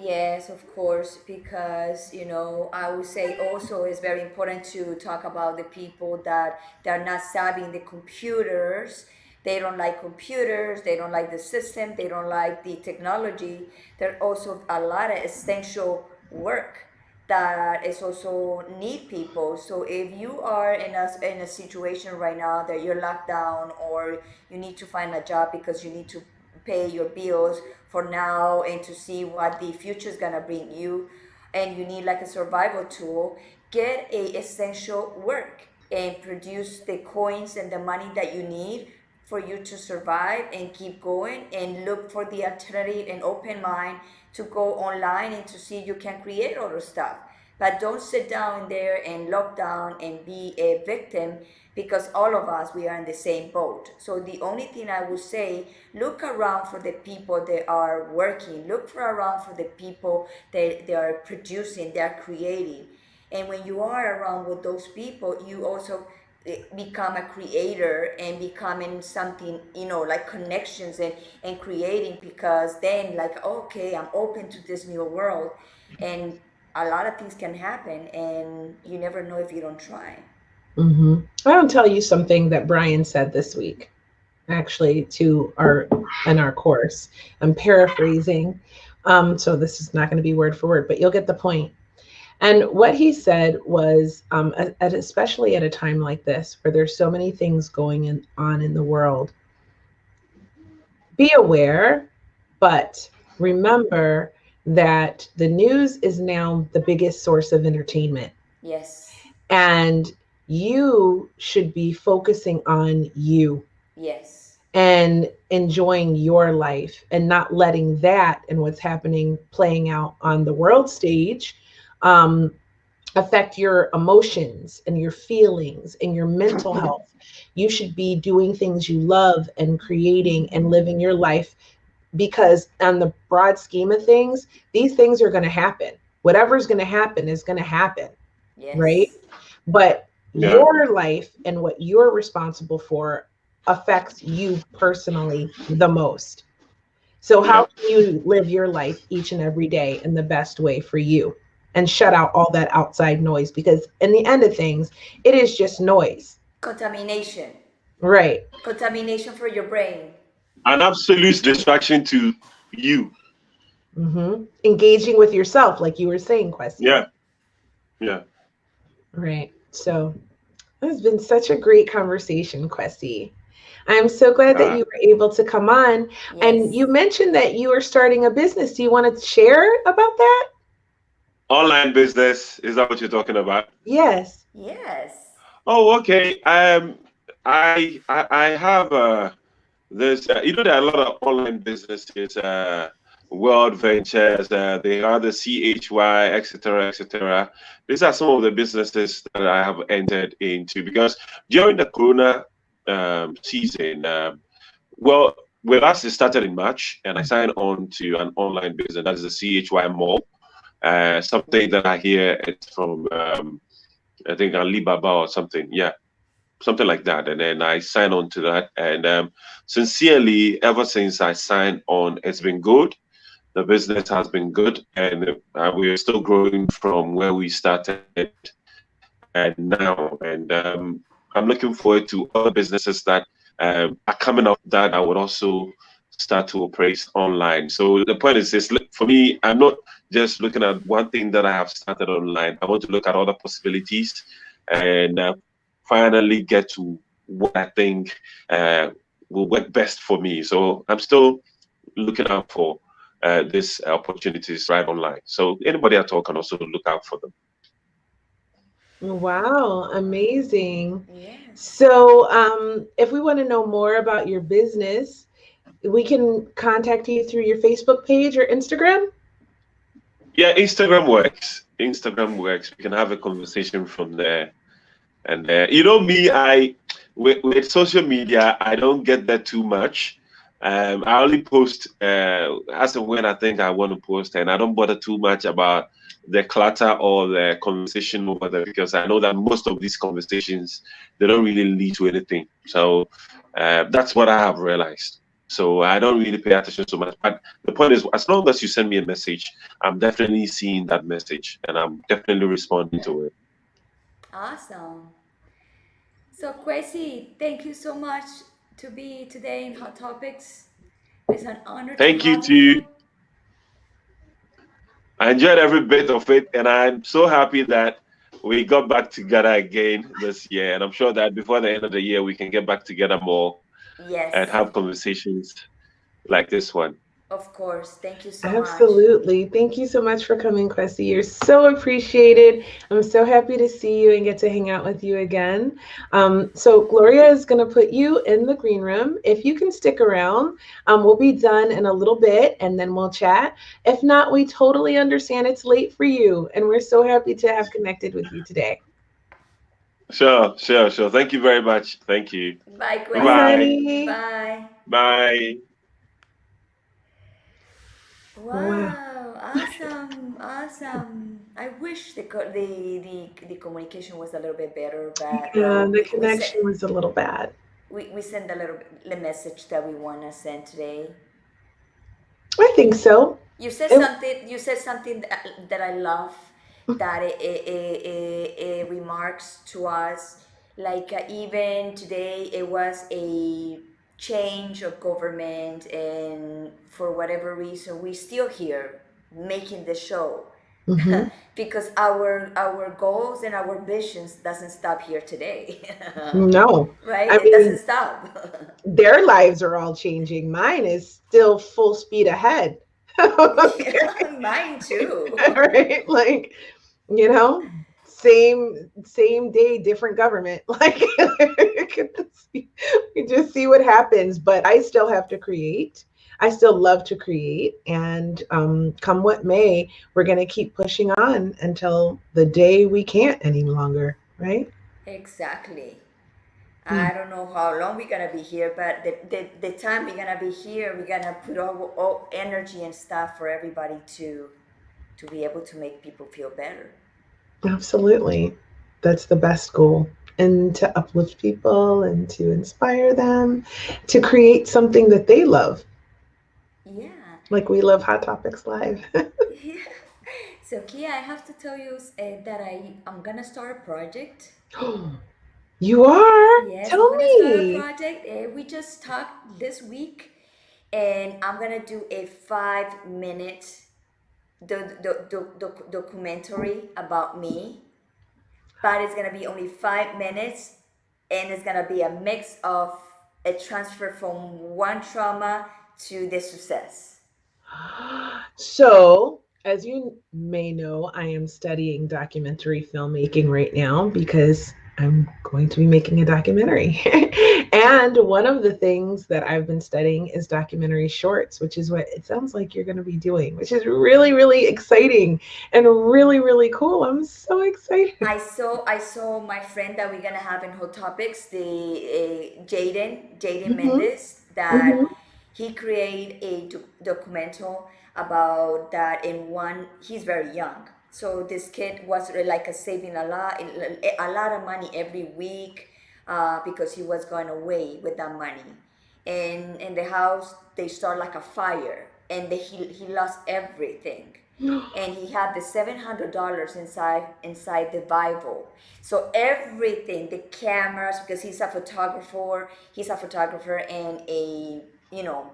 Yes, of course, because I would say also it's very important to talk about the people that they're not savvy in the computers. They don't like computers, they don't like the system, they don't like the technology. There also a lot of essential work that is also need people. So if you are in a situation right now that you're locked down, or you need to find a job because you need to pay your bills for now and to see what the future is gonna bring you, and you need like a survival tool, get a essential work and produce the coins and the money that you need for you to survive and keep going, and look for the alternative and open mind to go online and to see you can create other stuff. But don't sit down there and lock down and be a victim, because all of us, we are in the same boat. So the only thing I would say, look around for the people that are working, look for around for the people that they are producing, they are creating. And when you are around with those people, you also become a creator and becoming something, like connections and creating, because then like, okay, I'm open to this new world, and a lot of things can happen, and you never know if you don't try. Mm-hmm. I want to tell you something that Brian said this week, actually, to our in our course. I'm paraphrasing, so this is not going to be word for word, but you'll get the point. And what he said was, especially at a time like this, where there's so many things on in the world, be aware, but remember that the news is now the biggest source of entertainment. Yes. And you should be focusing on you Yes. and enjoying your life, and not letting that and what's happening playing out on the world stage um, affect your emotions and your feelings and your mental health. You should be doing things you love and creating and living your life, because on the broad scheme of things, these things are going to happen. Whatever's going to happen is going to happen, right? Yes. But Yeah. your life and what you're responsible for affects you personally the most. So Yeah. how can you live your life each and every day in the best way for you, and shut out all that outside noise? Because in the end of things, it is just noise. Contamination. Right. Contamination for your brain. An absolute distraction to you. Mm-hmm. Engaging with yourself, like you were saying, Kwesi. Yeah. Yeah. Right. So this has been such a great conversation, Kwesi. I'm so glad that you were able to come on. And Yes. you mentioned that you are starting a business. Do you want to share about that? Online business, is that what you're talking about? Yes. Yes. Oh, okay. I have this. There are a lot of online businesses, World Ventures. They are the CHY, etc., etc. These are some of the businesses that I have entered into, because during the Corona season, well, with us, it started in March, and I signed on to an online business. That is the CHY Mall. Something that I hear it's from, I think, Alibaba or something. Yeah, something like that. And then I signed on to that. And sincerely, ever since I signed on, it's been good. The business has been good, and we're still growing from where we started and now. And I'm looking forward to other businesses that are coming up that I would also start to operate online. So the point is this: for me, I'm not just looking at one thing that I have started online. I want to look at other possibilities and finally get to what I think will work best for me. So I'm still looking out for these opportunities right online. So anybody at all can also look out for them. Wow, amazing. Yes. So, if we want to know more about your business, we can contact you through your Facebook page or Instagram? Yeah, Instagram works. Instagram works. We can have a conversation from there. And you know me, with social media, I don't get that too much. I only post as and when I think I want to post, and I don't bother too much about the clutter or the conversation over there because I know that most of these conversations they don't really lead to anything. So that's what I have realized. So I don't really pay attention so much. But the point is, as long as you send me a message, I'm definitely seeing that message and I'm definitely responding to it. Awesome. So, Kwesi, thank you so much to be today in Hot Topics. It's an honor to Thank you have to you. I enjoyed every bit of it, and I'm so happy that we got back together again this year. And I'm sure that before the end of the year, we can get back together more and Yes, have conversations like this one. of course. Thank you so much. Absolutely. Thank you so much for coming, Kwesi. You're so appreciated. I'm so happy to see you and get to hang out with you again. So Gloria is going to put you in the green room. If you can stick around, we'll be done in a little bit and then we'll chat. If not, we totally understand it's late for you. And we're so happy to have connected with you today. Sure, sure, sure. Thank you very much. Thank you. Bye, Bye Bye, bye. Kwesi. honey. Bye. Bye. Wow. Wow, awesome, awesome. I wish the communication was a little bit better, but Yeah, the we sent connection was a little bad. we sent a little bit the message that we want to send today. I think so. You said It- something. You said something that I love. That it remarks to us, like even today it was a change of government, and for whatever reason we still here making the show. Mhm. Because our goals and our visions doesn't stop here today. No. Right, I it doesn't mean, stop. their lives are all changing. Mine is still full speed ahead. Yeah, mine too. Right? Like, you know, same day, different government. Like we just see what happens. But I still have to create. I still love to create. And come what may, we're gonna keep pushing on until the day we can't any longer, right? Exactly. Yeah. I don't know how long we're gonna be here, but the time we're gonna be here, we're gonna put all energy and stuff for everybody to be able to make people feel better. Absolutely. That's the best goal. And to uplift people and to inspire them to create something that they love, Yeah. like we love Hot Topics Live. Yeah. So Kia, I have to tell you that I'm gonna start a project. You are? Yes, I'm Tell gonna start a me. project. We just talked this week, and I'm gonna do a 5 minute documentary about me, but it's gonna be only 5 minutes, and it's gonna be a mix of a transfer from one trauma to the success. So, as you may know, I am studying documentary filmmaking right now because I'm going to be making a documentary. And one of the things that I've been studying is documentary shorts, which is what it sounds like you're going to be doing, which is really, really exciting and really, really cool. I'm so excited. I saw my friend that we're gonna have in Hot Topics, the Jaden Hmm. Mendes, that Hmm. he created a documental about that. In one, he's very young, so this kid was like saving a lot of money every week, because he was going away with that money, and in the house they start like a fire, and he lost everything, and he had the $700 inside the Bible. So everything, the cameras, because he's a photographer and a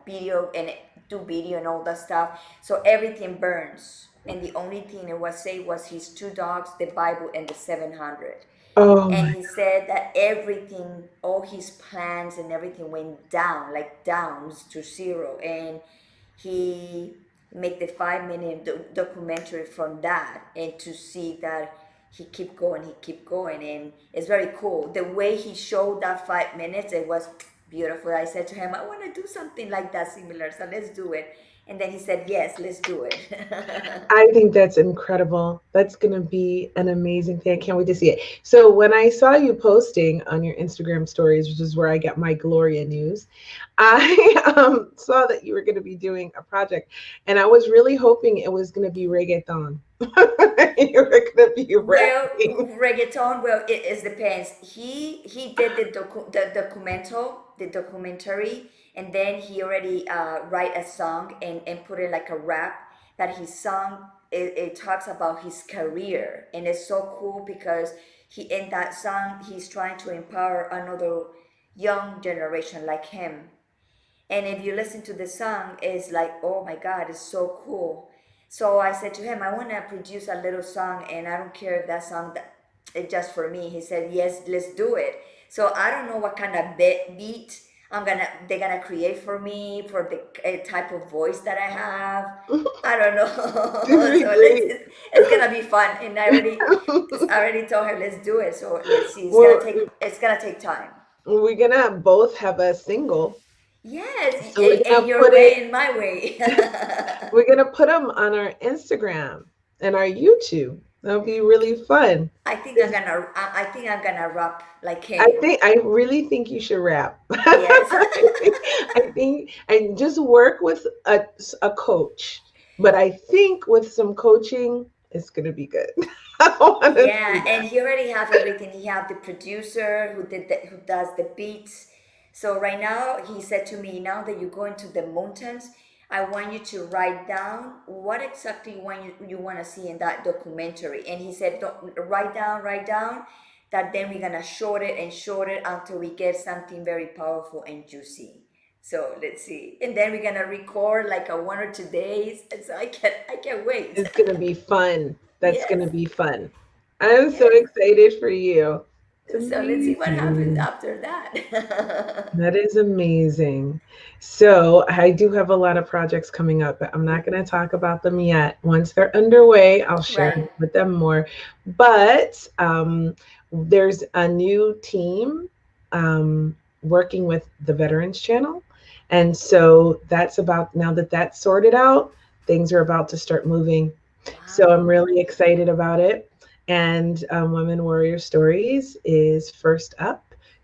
video and do video and all that stuff. So everything burns, and the only thing it was saved was his two dogs, the Bible, and the 700. Oh And my. he said that everything, all his plans and everything went down, like down to zero. And he made the 5 minute documentary from that, and to see that he keep going, and it's very cool. The way he showed that 5 minutes, it was beautiful. I said to him, I want to do something like that similar, so let's do it. And then he said, yes, let's do it. I think that's incredible. That's going to be an amazing thing. I can't wait to see it. So when I saw you posting on your Instagram stories, which is where I get my Gloria news, I saw that you were going to be doing a project, and I was really hoping it was going to be reggaeton. You were going to be Well, rapping. reggaeton. Well, it depends. He did the documentary, and then he already write a song and put it like a rap. That his song it talks about his career, and it's so cool because he in that song he's trying to empower another young generation like him. And if you listen to the song, it's like, oh my God, it's so cool. So I said to him, I want to produce a little song, and I don't care if that song it's just for me. He said, yes, let's do it. So I don't know what kind of beat they're gonna create for me for the type of voice that I have. I don't know. It'd be So great. it's gonna be fun, and I already told her let's do it. So let's see. Well, It's gonna take time. we're going to both have a single. Yes, So we're going in to your put way it and my way. We're gonna put them on our Instagram and our YouTube. That'll be really fun. I think I'm gonna rap like I him. think I really think you should rap. Yes. I just work with a coach, but I think with some coaching, it's gonna be good. I want to see Yeah, and that. he already have everything. He have the producer who does the beats. So right now he said to me, now that you go into the mountains, I want you to write down what exactly you want to see in that documentary. And he said, don't, write down that then we're gonna short it until we get something very powerful and juicy. So let's see. And then we're gonna record like a 1 or 2 days. And so I can't wait. It's gonna be fun. That's Yes, gonna be fun. I'm so yes. excited for you. It's So let's see what happens amazing. after that. That is amazing. So I do have a lot of projects coming up, but I'm not going to talk about them yet. Once they're underway, I'll share Right. with them more. But there's a new team working with the Veterans Channel. And so that's about, now that that's sorted out, things are about to start moving. So I'm Wow. really excited about it. And Women Warrior Stories is first up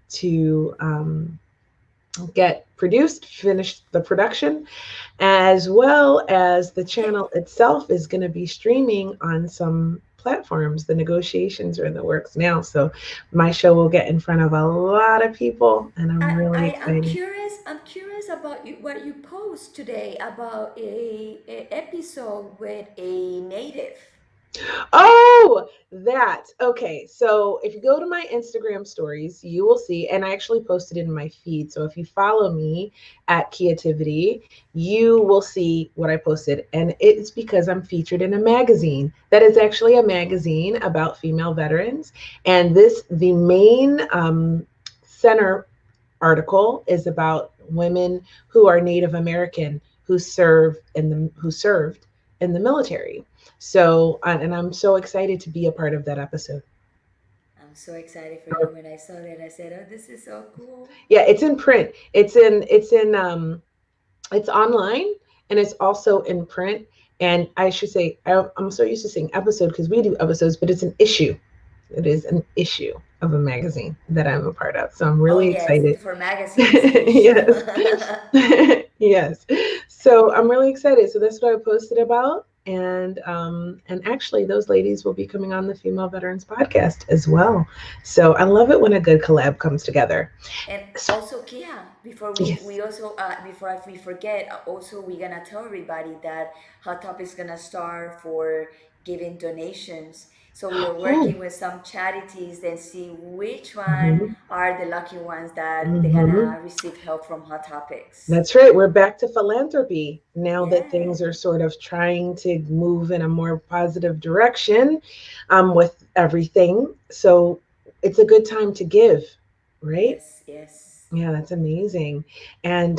to get produced, finish the production, as well as the Can, channel itself is going to be streaming on some platforms. The negotiations are in the works now. So my show will get in front of a lot of people, and I'm really I'm excited. curious. I'm curious about what you post today about a episode with a native. Oh, that. Okay. So if you go to my Instagram stories, you will see, and I actually posted it in my feed. So if you follow me at Creativity, you will see what I posted. And it's because I'm featured in a magazine that is actually a magazine about female veterans. And the main center article is about women who are Native American who served in the military. So, and I'm so excited to be a part of that episode. I'm so excited for you. When I saw that, I said, "Oh, this is so cool." Yeah, it's in print. It's online, and it's also in print. And I should say, I'm so used to saying episode because we do episodes, but it's an issue. It is an issue of a magazine that I'm a part of. So I'm Oh really yes, excited. for magazine it's an issue. Yes. Yes. So I'm really excited. So that's what I posted about. And actually those ladies will be coming on the Female Veterans podcast as well. So I love it when a good collab comes together. And So also, Kia, before we yes. also before we forget, also we're gonna tell everybody that Hot Top is gonna start for giving donations. So we are Oh. working with some charities and see which one Mhm. are the lucky ones that they're Mhm. gonna receive help from Hot Topics. That's right. We're back to philanthropy now that Yeah. things are sort of trying to move in a more positive direction with everything. So it's a good time to give, right? Yes. Yes. Yeah, that's amazing. And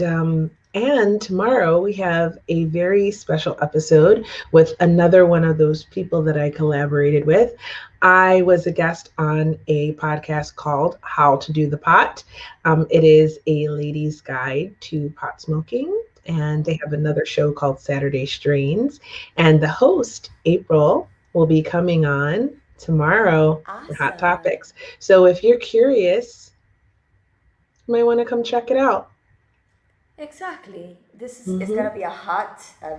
And tomorrow we have a very special episode with another one of those people that I collaborated with. I was a guest on a podcast called How to Do the Pot. It is a ladies' guide to pot smoking. And they have another show called Saturday Strains. And the host, April, will be coming on tomorrow for Hot Awesome. Topics. So if you're curious, you might want to come check it out. Exactly. This is it's Hmm. gonna be a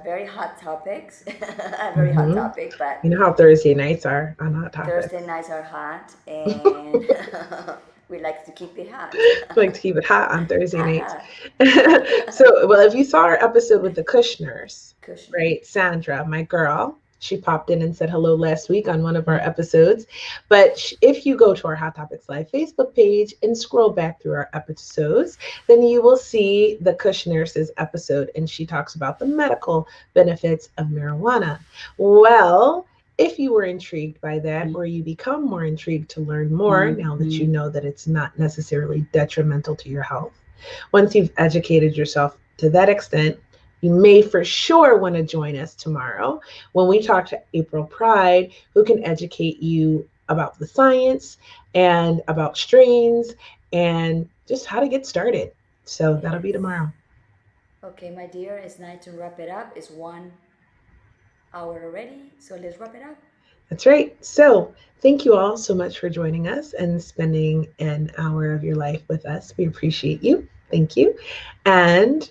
very hot topics, a very hot Hmm. topic. But You know how Thursday nights are on Hot Thursday Topics. nights are hot, and we like to keep it hot. We like to keep it hot on Thursday Hot, nights. hot. So, well, if you saw our episode with the Kushners, Kushner. right? Sandra, my girl, she popped in and said hello last week on one of our episodes. But if you go to our Hot Topics Live Facebook page and scroll back through our episodes, then you will see the Kushners' episode, and she talks about the medical benefits of marijuana. Well, if you were intrigued by that, or you become more intrigued to learn more now that you know that it's not necessarily detrimental to your health, once you've educated yourself to that extent, you may for sure want to join us tomorrow when we talk to April Pride, who can educate you about the science and about strains and just how to get started. So that'll be Yes. tomorrow. Okay, my dear, it's nice to wrap it up. It's 1 hour already, so let's wrap it up. That's right. So thank you all so much for joining us and spending an hour of your life with us. We appreciate you. Thank you. And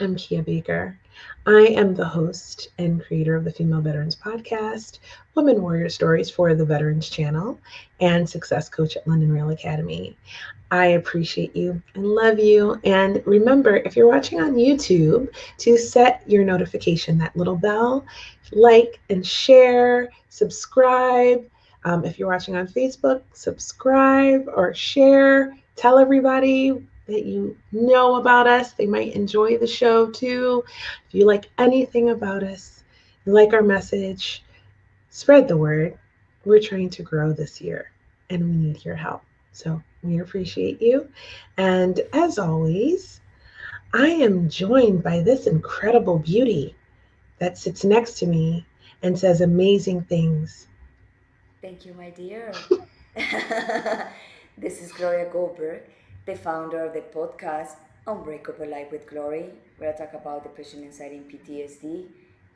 I'm Kia Baker. I am the host and creator of the Female Veterans Podcast, Women Warrior Stories for the Veterans Channel, and success coach at London Rail Academy. I appreciate you and love you. And remember, if you're watching on YouTube, to set your notification, that little bell, like and share, subscribe. If you're watching on Facebook, subscribe or share. Tell everybody that you know about us. They might enjoy the show too. If you like anything about us, you like our message, spread the word. We're trying to grow this year and we need your help. So we appreciate you. And as always, I am joined by this incredible beauty that sits next to me and says amazing things. Thank you, my dear. This is Gloria Goldberg, the founder of the podcast Unbreakable Life with Glory, where I talk about depression, anxiety, and PTSD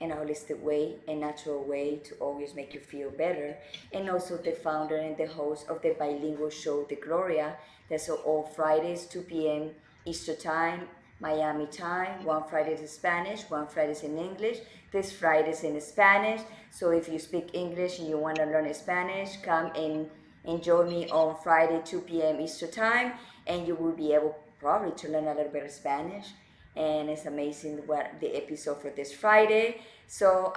in a holistic way, a natural way to always make you feel better. And also the founder and the host of the bilingual show, The Gloria, that's all Fridays, 2 p.m. Eastern Time, Miami time. One Friday is in Spanish, one Friday is in English. This Friday is in Spanish. So if you speak English and you want to learn Spanish, come and join me on Friday, 2 p.m. Eastern Time, and you will be able probably to learn a little bit of Spanish. And it's amazing what the episode for this Friday. So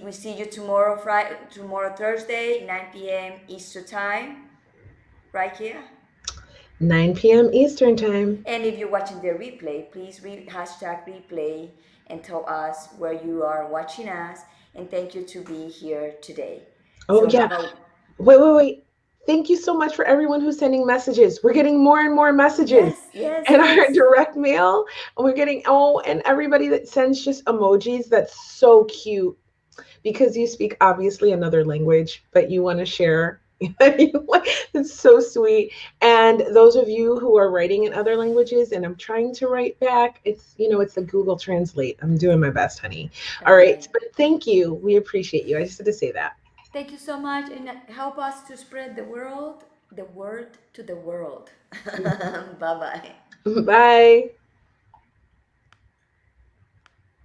we see you tomorrow, tomorrow Thursday, 9 p.m. Eastern Time, right here. 9 p.m. Eastern Time. And if you're watching the replay, please hashtag replay and tell us where you are watching us. And thank you to be here today. Oh, So yeah. have a Wait. Thank you so much for everyone who's sending messages. We're getting more and more messages yes, yes, in our yes. direct mail. And we're getting, and everybody that sends just emojis. That's so cute because you speak obviously another language, but you want to share. It's so sweet. And those of you who are writing in other languages, and I'm trying to write back, it's the Google Translate. I'm doing my best, honey. All right. Okay. But thank you. We appreciate you. I just had to say that. Thank you so much and help us to spread the word to the world. Bye bye. Bye.